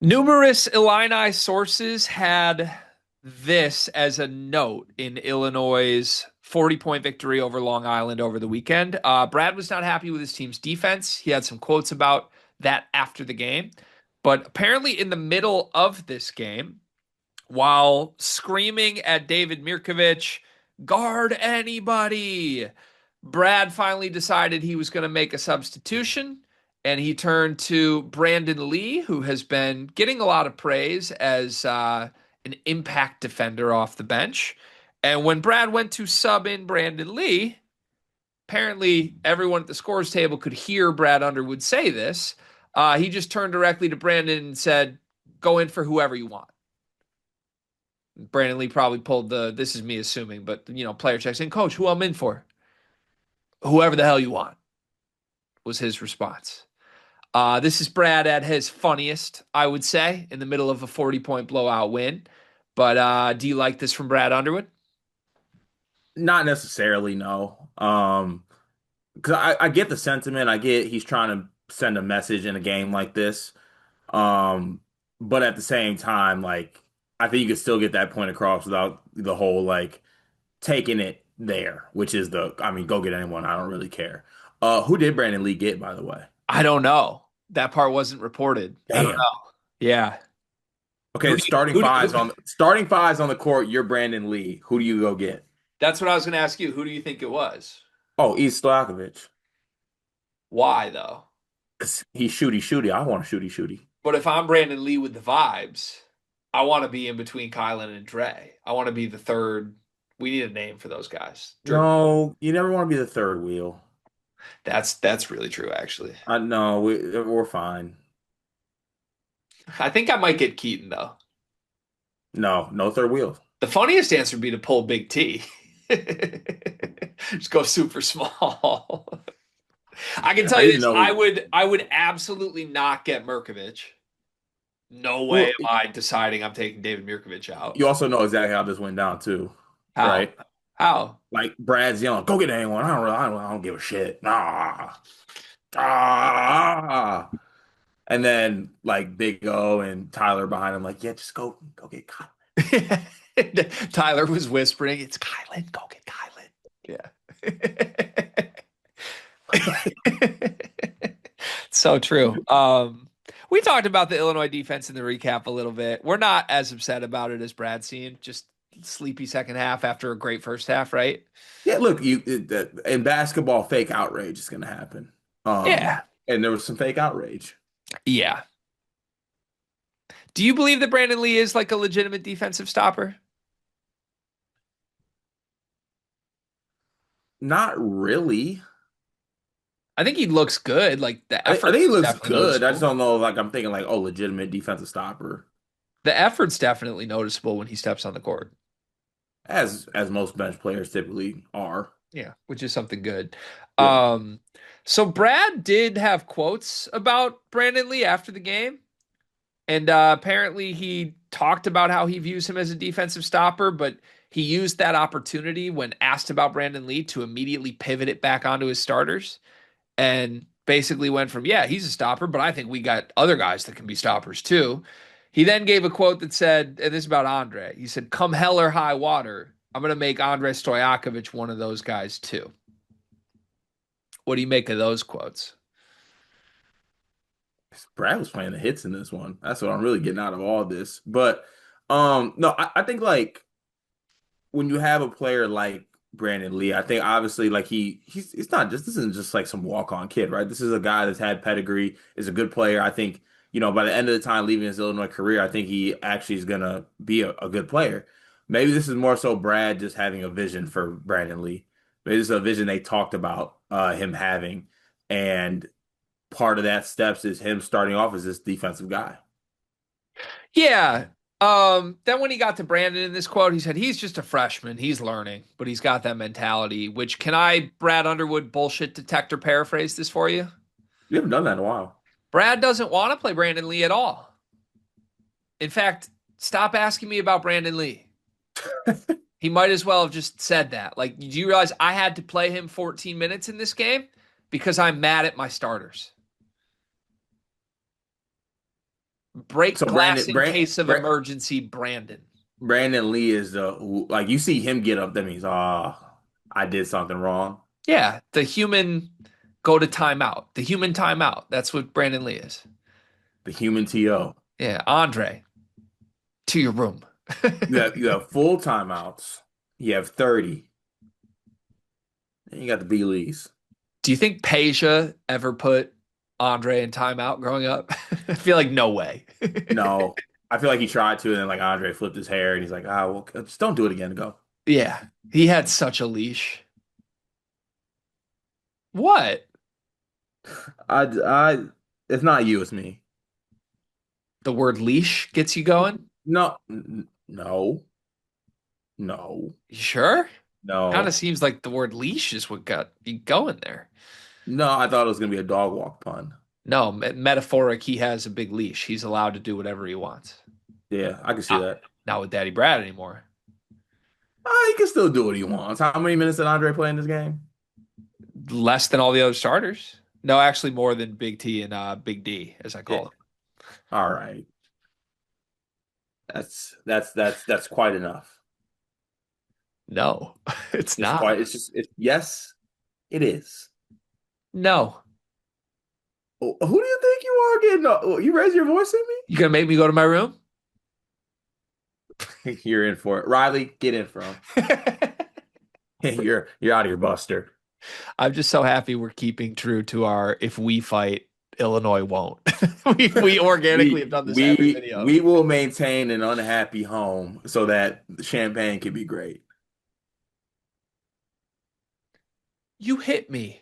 Numerous Illini sources had this as a note in Illinois' 40-point victory over Long Island over the weekend. Brad was not happy with his team's defense. He had some quotes about that after the game. But apparently, in the middle of this game, while screaming at David Mirkovic, guard anybody, Brad finally decided he was going to make a substitution, and he turned to Brandon Lee, who has been getting a lot of praise as an impact defender off the bench. And when Brad went to sub in Brandon Lee, apparently everyone at the scores table could hear Brad Underwood say this. He just turned directly to Brandon and said, "Go in for whoever you want." Brandon Lee probably pulled this is me assuming, but player checks in, "Coach, who I'm in for?" "Whoever the hell you want," was his response. This is Brad at his funniest, I would say, in the middle of a 40-point blowout win. But do you like this from Brad Underwood? Not necessarily, no. Because I get the sentiment. I get he's trying to send a message in a game like this. Um, but at the same time, like I think you could still get that point across without the whole like taking it there, which is I mean, go get anyone. I don't really care. Who did Brandon Lee get, by the way? I don't know. That part wasn't reported. I don't Damn. know. Yeah. Okay, Who starting fives on the court. You're Brandon Lee. Who do you go get? That's what I was going to ask you. Who do you think it was? Oh, East Stojakovic. Why though? 'Cause he's shooty. I want a shooty. But if I'm Brandon Lee with the vibes, I want to be in between Kylan and Dre. I want to be the third. We need a name for those guys. No, you never want to be the third wheel. That's really true, actually. I know we're fine. I think I might get Keaton though. No, no third wheel. The funniest answer would be to pull Big T. Just go super small. I can tell I you didn't this, know. I would absolutely not get Mirkovic. No way Well, am I deciding I'm taking David Mirkovic out. you also know exactly how this went down too, How? right? How? Like Brad's yelling, "Go get anyone." I don't give a shit. Ah. And then like Big O and Tyler behind him, like, yeah, just go get Kyle. Tyler was whispering, "It's Kylan. Go get Kylan." Yeah. So true. We talked about the Illinois defense in the recap a little bit. We're not as upset about it as Brad seen. Just sleepy second half after a great first half, right? Yeah, look, in basketball, fake outrage is gonna happen. Yeah. And there was some fake outrage. Yeah. Do you believe that Brandon Lee is like a legitimate defensive stopper? Not really. I think he looks good. Like the I think effort's he looks definitely good. I just noticeable. don't know. Like I'm thinking, like, oh, legitimate defensive stopper, The effort's definitely noticeable when he steps on the court. as most bench players typically are. Yeah, which is something good. Yeah. Um, so Brad did have quotes about Brandon Lee after the game, and apparently he talked about how he views him as a defensive stopper, but he used that opportunity when asked about Brandon Lee to immediately pivot it back onto his starters and basically went from, yeah, he's a stopper, but I think we got other guys that can be stoppers too. He then gave a quote that said, and this is about Andre. He said, "Come hell or high water, I'm going to make Andre Stojakovic one of those guys too." What do you make of those quotes? Brad was playing the hits in this one. That's what I'm really getting out of all this. But no, I think like when you have a player like Brandon Lee, I think obviously like he's not just this isn't just like some walk-on kid, right? This is a guy that's had pedigree, is a good player. I think, by the end of the time leaving his Illinois career, I think he actually is gonna be a good player. Maybe this is more so Brad just having a vision for Brandon Lee. Maybe this is a vision they talked about him having. And part of that steps is him starting off as this defensive guy. Yeah. Then when he got to Brandon in this quote, he said he's just a freshman. He's learning, but he's got that mentality, which can I, Brad Underwood, bullshit detector paraphrase this for you? You haven't done that in a while. Brad doesn't want to play Brandon Lee at all. In fact, stop asking me about Brandon Lee. He might as well have just said that. Like, do you realize I had to play him 14 minutes in this game because I'm mad at my starters? Break So glass in case of emergency, Brandon. Brandon Lee is like you see him get up, that means I did something wrong. Yeah, the human go to timeout. The human timeout. That's what Brandon Lee is. The human TO. Yeah, Andre, to your room. You have full timeouts. You have 30. And you got the B Lees. Do you think Peja ever put Andre in timeout growing up? I feel like no way. No. I feel like he tried to, and then like Andre flipped his hair and he's like, well, just don't do it again. Go. Yeah, he had such a leash. What? I it's not you, it's me. The word leash gets you going? No, no, no, You sure? Kind of no. seems like the word leash is what got you going there. No, I thought it was gonna be a dog walk pun. No, metaphoric, he has a big leash. He's allowed to do whatever he wants. Yeah, I can see Not, that. not with Daddy Brad anymore. He can still do what he wants. How many minutes did Andre play in this game? Less than all the other starters. No, actually more than Big T and Big D, as I Yeah. call them. All right. That's quite enough. No, it's It's not. quite. It's just. Yes, it is. No. Who do you think you are getting? You raise your voice You gonna make me go to my room? at me? You're in for it, Riley. Get in for him. You're out of your buster. I'm just so happy we're keeping true to our if we fight, Illinois won't. We organically have We done this every we video. we will maintain an unhappy home so that champagne can be great. You hit me.